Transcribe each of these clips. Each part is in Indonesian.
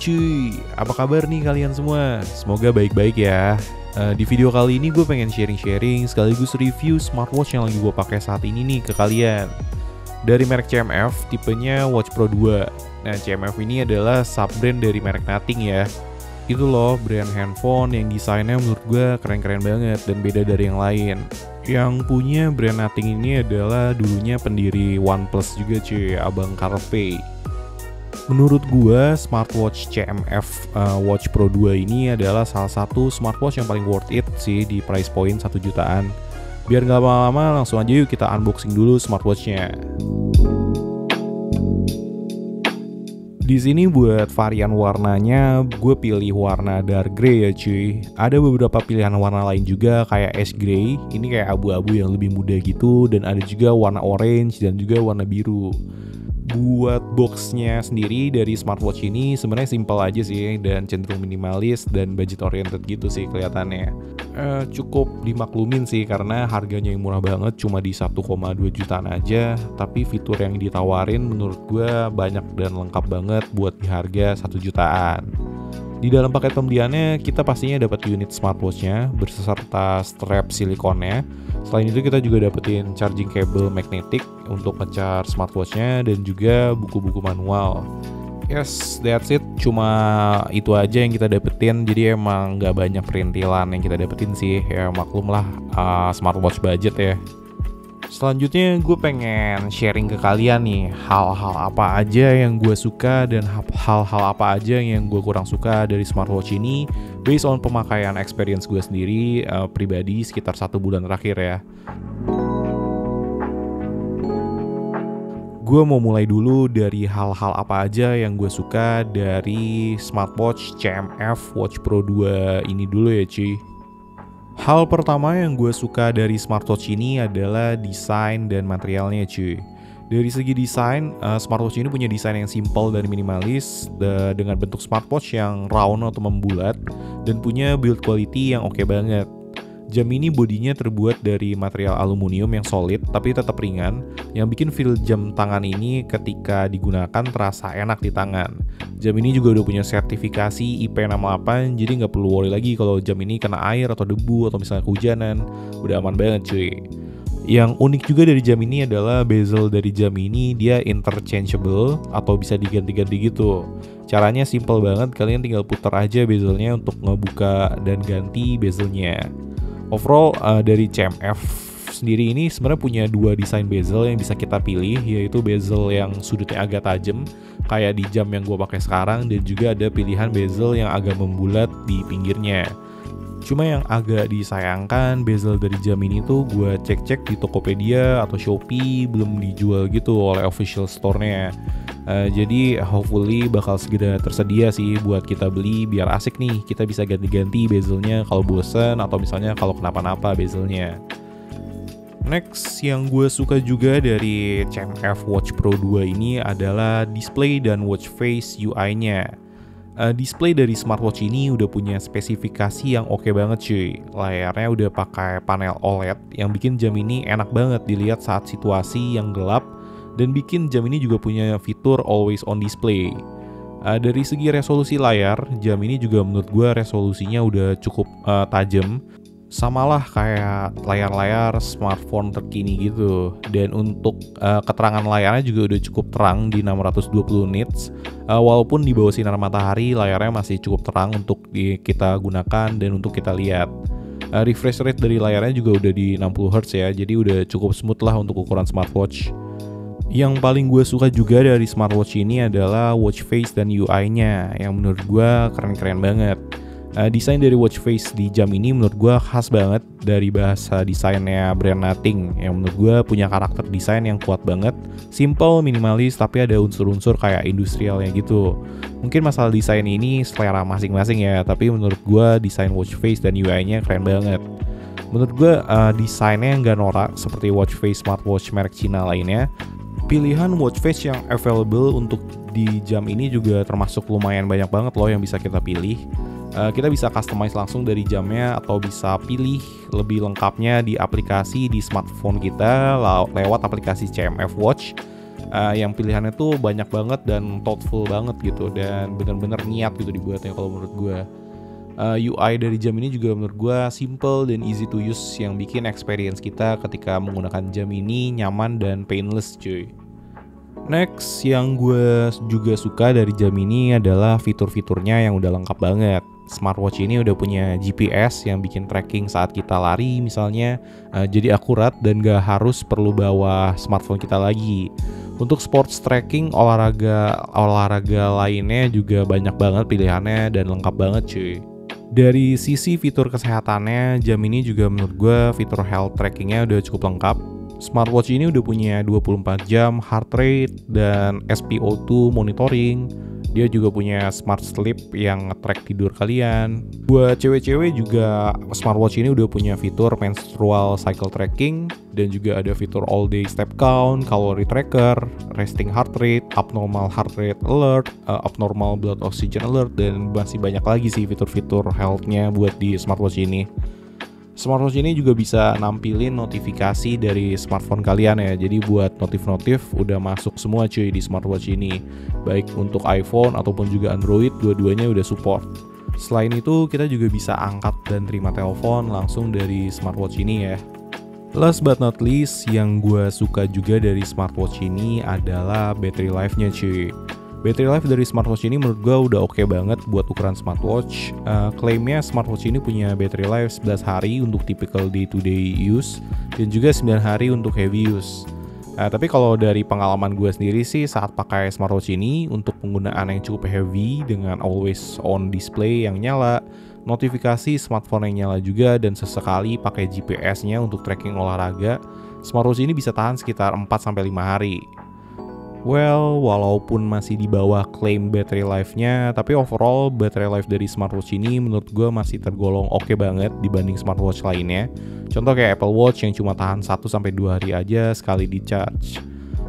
cuy, apa kabar nih kalian semua? Semoga baik-baik ya. Di video kali ini gue pengen sharing-sharing sekaligus review smartwatch yang lagi gue pakai saat ini nih ke kalian. Dari merek CMF, tipenya Watch Pro 2. Nah, CMF ini adalah sub-brand dari merek Nothing ya. Itu loh brand handphone yang desainnya menurut gue keren-keren banget dan beda dari yang lain. Yang punya brand Nothing ini adalah dulunya pendiri OnePlus juga cuy, Abang Carl Pei. Menurut gue, smartwatch CMF Watch Pro 2 ini adalah salah satu smartwatch yang paling worth it sih di price point 1 jutaan. Biar nggak lama-lama, langsung aja yuk kita unboxing dulu smartwatchnya. Di sini buat varian warnanya, gue pilih warna dark grey ya cuy. Ada beberapa pilihan warna lain juga kayak ash grey, ini kayak abu-abu yang lebih muda gitu, dan ada juga warna orange dan juga warna biru. Buat boxnya sendiri dari smartwatch ini sebenarnya simple aja sih dan cenderung minimalis dan budget oriented gitu sih kelihatannya. Cukup dimaklumin sih karena harganya yang murah banget, cuma di 1,2 jutaan aja, tapi fitur yang ditawarin menurut gue banyak dan lengkap banget buat di harga 1 jutaan. Di dalam paket pembeliannya kita pastinya dapat unit smartwatchnya berserta strap silikonnya. Selain itu kita juga dapetin charging cable magnetic untuk nge-charge smartwatchnya dan juga buku-buku manual. Yes, that's it. Cuma itu aja yang kita dapetin. Jadi emang nggak banyak perintilan yang kita dapetin sih. Ya maklum lah, smartwatch budget ya. Selanjutnya gue pengen sharing ke kalian nih hal-hal apa aja yang gue suka dan hal-hal apa aja yang gue kurang suka dari smartwatch ini based on pemakaian experience gue sendiri pribadi sekitar 1 bulan terakhir ya. Gue mau mulai dulu dari hal-hal apa aja yang gue suka dari smartwatch CMF Watch Pro 2 ini dulu ya cuy. Hal pertama yang gue suka dari smartwatch ini adalah desain dan materialnya cuy. Dari segi desain, smartwatch ini punya desain yang simple dan minimalis dengan bentuk smartwatch yang round atau membulat dan punya build quality yang oke banget. Jam ini bodinya terbuat dari material aluminium yang solid tapi tetap ringan, yang bikin feel jam tangan ini ketika digunakan terasa enak di tangan. Jam ini juga udah punya sertifikasi IP68, jadi nggak perlu worry lagi kalau jam ini kena air atau debu atau misalnya kehujanan. Udah aman banget cuy. Yang unik juga dari jam ini adalah bezel dari jam ini dia interchangeable atau bisa diganti-ganti gitu. Caranya simple banget, kalian tinggal putar aja bezelnya untuk ngebuka dan ganti bezelnya. Overall dari CMF sendiri ini sebenarnya punya 2 desain bezel yang bisa kita pilih, yaitu bezel yang sudutnya agak tajam kayak di jam yang gue pakai sekarang, dan juga ada pilihan bezel yang agak membulat di pinggirnya. Cuma yang agak disayangkan bezel dari jam ini tuh gue cek-cek di Tokopedia atau Shopee belum dijual gitu oleh official store-nya. Jadi hopefully bakal segera tersedia sih buat kita beli biar asik nih, kita bisa ganti-ganti bezelnya kalau bosen atau misalnya kalau kenapa-napa bezelnya. Next yang gue suka juga dari CMF Watch Pro 2 ini adalah display dan watch face UI-nya. Display dari smartwatch ini udah punya spesifikasi yang oke banget cuy. Layarnya udah pakai panel OLED yang bikin jam ini enak banget dilihat saat situasi yang gelap, dan bikin jam ini juga punya fitur always on display. Dari segi resolusi layar, jam ini juga menurut gue resolusinya udah cukup tajam. Samalah kayak layar-layar smartphone terkini gitu. Dan untuk keterangan layarnya juga udah cukup terang di 620 nits. Walaupun di bawah sinar matahari, layarnya masih cukup terang untuk kita gunakan dan untuk kita lihat. Refresh rate dari layarnya juga udah di 60 Hz ya, jadi udah cukup smooth lah untuk ukuran smartwatch. Yang paling gue suka juga dari smartwatch ini adalah watch face dan UI-nya yang menurut gue keren-keren banget. Desain dari watch face di jam ini menurut gue khas banget dari bahasa desainnya brand Nothing yang menurut gue punya karakter desain yang kuat banget, simple, minimalis, tapi ada unsur-unsur kayak industrialnya gitu. Mungkin masalah desain ini selera masing-masing ya, tapi menurut gue desain watch face dan UI-nya keren banget. Menurut gue desainnya nggak norak seperti watch face smartwatch merek Cina lainnya. Pilihan watch face yang available untuk di jam ini juga termasuk lumayan banyak banget loh yang bisa kita pilih. Kita bisa customize langsung dari jamnya atau bisa pilih lebih lengkapnya di aplikasi di smartphone kita lewat aplikasi CMF Watch. yang pilihannya tuh banyak banget dan thoughtful banget gitu, dan bener-bener niat gitu dibuatnya kalau menurut gue. UI dari jam ini juga menurut gue simple dan easy to use, yang bikin experience kita ketika menggunakan jam ini nyaman dan painless cuy. Next, yang gue juga suka dari jam ini adalah fitur-fiturnya yang udah lengkap banget. Smartwatch ini udah punya GPS yang bikin tracking saat kita lari misalnya, jadi akurat dan gak harus perlu bawa smartphone kita lagi. Untuk sports tracking, olahraga lainnya juga banyak banget pilihannya dan lengkap banget cuy. Dari sisi fitur kesehatannya, jam ini juga menurut gue fitur health trackingnya udah cukup lengkap. Smartwatch ini udah punya 24 jam heart rate dan SpO2 monitoring. Dia juga punya smart sleep yang nge-track tidur kalian. Buat cewek-cewek juga smartwatch ini udah punya fitur menstrual cycle tracking, dan juga ada fitur all day step count, calorie tracker, resting heart rate, abnormal heart rate alert, abnormal blood oxygen alert, dan masih banyak lagi sih fitur-fitur health-nya buat di smartwatch ini. Smartwatch ini juga bisa nampilin notifikasi dari smartphone kalian ya. Jadi buat notif-notif udah masuk semua cuy di smartwatch ini. Baik untuk iPhone ataupun juga Android, dua-duanya udah support. Selain itu, kita juga bisa angkat dan terima telepon langsung dari smartwatch ini ya. Last but not least, yang gue suka juga dari smartwatch ini adalah battery life-nya cuy. Battery life dari smartwatch ini menurut gue udah oke banget buat ukuran smartwatch. Klaimnya smartwatch ini punya battery life 11 hari untuk typical day-to-day use, dan juga 9 hari untuk heavy use. Tapi kalau dari pengalaman gue sendiri sih, saat pakai smartwatch ini untuk penggunaan yang cukup heavy dengan always on display yang nyala, notifikasi smartphone yang nyala juga, dan sesekali pakai GPS-nya untuk tracking olahraga, smartwatch ini bisa tahan sekitar 4-5 hari. Well, walaupun masih di bawah klaim battery life-nya, tapi overall battery life dari smartwatch ini menurut gue masih tergolong oke banget dibanding smartwatch lainnya. Contoh kayak Apple Watch yang cuma tahan 1-2 hari aja sekali di charge.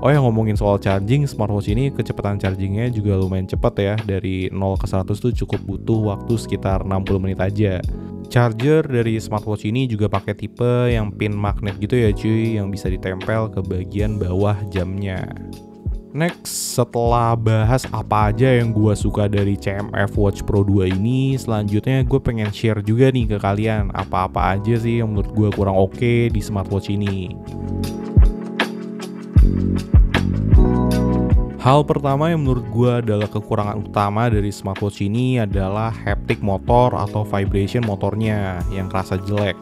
Oh ya, ngomongin soal charging, smartwatch ini kecepatan chargingnya juga lumayan cepat ya. Dari 0 ke 100 tuh cukup butuh waktu sekitar 60 menit aja. Charger dari smartwatch ini juga pakai tipe yang pin magnet gitu ya cuy, yang bisa ditempel ke bagian bawah jamnya. Next, setelah bahas apa aja yang gue suka dari CMF Watch Pro 2 ini, selanjutnya gue pengen share juga nih ke kalian apa-apa aja sih yang menurut gue kurang oke di smartwatch ini. Hal pertama yang menurut gue adalah kekurangan utama dari smartwatch ini adalah haptic motor atau vibration motornya yang kerasa jelek.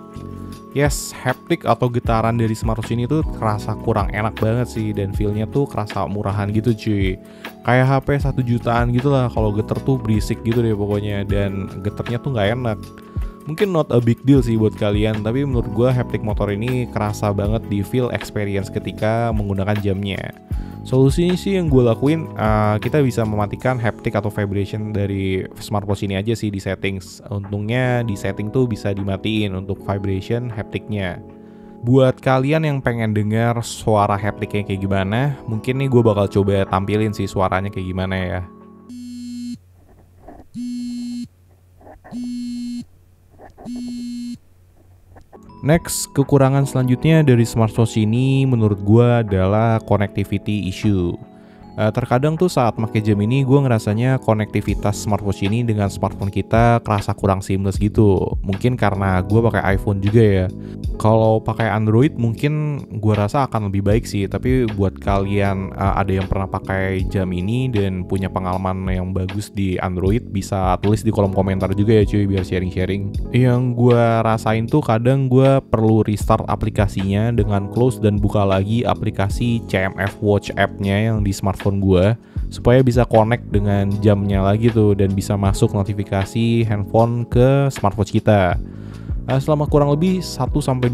Yes, haptic atau getaran dari smartwatch ini tuh kerasa kurang enak banget sih, dan feel-nya tuh kerasa murahan gitu cuy. Kayak HP 1 jutaan gitu lah, kalau geter tuh berisik gitu deh pokoknya, dan geternya tuh nggak enak. Mungkin not a big deal sih buat kalian, tapi menurut gue haptic motor ini kerasa banget di feel experience ketika menggunakan jamnya. Solusinya sih yang gue lakuin, kita bisa mematikan haptic atau vibration dari smartwatch ini aja sih di settings. Untungnya di setting tuh bisa dimatiin untuk vibration hapticnya. Buat kalian yang pengen dengar suara hapticnya kayak gimana, mungkin nih gue bakal coba tampilin sih suaranya kayak gimana ya. Next, kekurangan selanjutnya dari smartwatch ini menurut gue adalah connectivity issue. Terkadang tuh saat pakai jam ini gue ngerasanya konektivitas smartwatch ini dengan smartphone kita kerasa kurang seamless gitu. Mungkin karena gue pakai iPhone juga ya. Kalau pakai Android mungkin gue rasa akan lebih baik sih. Tapi buat kalian ada yang pernah pakai jam ini dan punya pengalaman yang bagus di Android, bisa tulis di kolom komentar juga ya cuy, biar sharing-sharing. Yang gue rasain tuh kadang gue perlu restart aplikasinya dengan close dan buka lagi aplikasi CMF Watch app-nya yang di smartphone gue, supaya bisa connect dengan jamnya lagi tuh dan bisa masuk notifikasi handphone ke smartwatch kita. Selama kurang lebih 1-2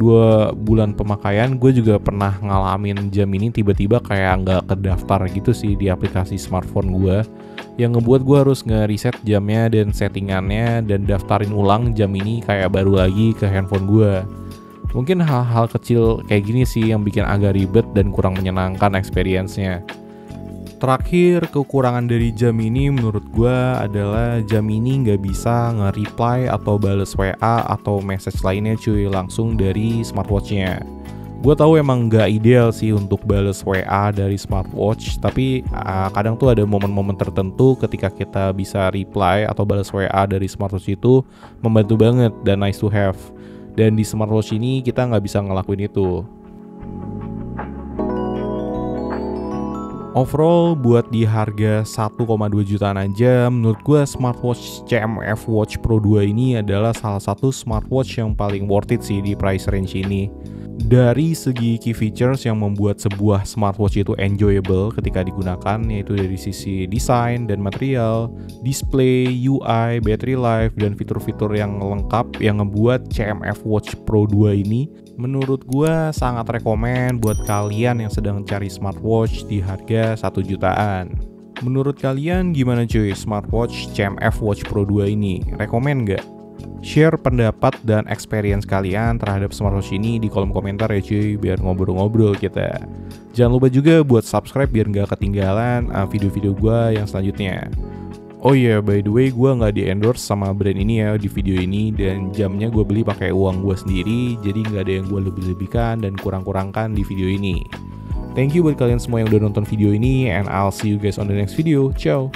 bulan pemakaian, gue juga pernah ngalamin jam ini tiba-tiba kayak nggak kedaftar gitu sih di aplikasi smartphone gue, yang ngebuat gue harus nge-reset jamnya dan settingannya dan daftarin ulang jam ini kayak baru lagi ke handphone gue. Mungkin hal-hal kecil kayak gini sih yang bikin agak ribet dan kurang menyenangkan experience-nya. Terakhir, kekurangan dari jam ini menurut gue adalah jam ini nggak bisa nge-reply atau bales WA atau message lainnya cuy langsung dari smartwatch-nya. Gue tahu emang nggak ideal sih untuk bales WA dari smartwatch, tapi kadang tuh ada momen-momen tertentu ketika kita bisa reply atau bales WA dari smartwatch itu membantu banget dan nice to have. Dan di smartwatch ini kita nggak bisa ngelakuin itu. Overall buat di harga 1,2 jutaan aja, menurut gue smartwatch CMF Watch Pro 2 ini adalah salah satu smartwatch yang paling worth it sih di price range ini. Dari segi key features yang membuat sebuah smartwatch itu enjoyable ketika digunakan, yaitu dari sisi desain dan material, display, UI, battery life, dan fitur-fitur yang lengkap yang membuat CMF Watch Pro 2 ini menurut gue sangat rekomen buat kalian yang sedang cari smartwatch di harga 1 jutaan. Menurut kalian gimana cuy smartwatch CMF Watch Pro 2 ini? Rekomen gak? Share pendapat dan experience kalian terhadap smartwatch ini di kolom komentar ya cuy, biar ngobrol-ngobrol kita. Jangan lupa juga buat subscribe biar gak ketinggalan video-video gue yang selanjutnya. Oh iya, by the way, gue nggak di-endorse sama brand ini ya di video ini, dan jamnya gue beli pakai uang gue sendiri, jadi nggak ada yang gue lebih-lebihkan dan kurang-kurangkan di video ini. Thank you buat kalian semua yang udah nonton video ini, and I'll see you guys on the next video. Ciao!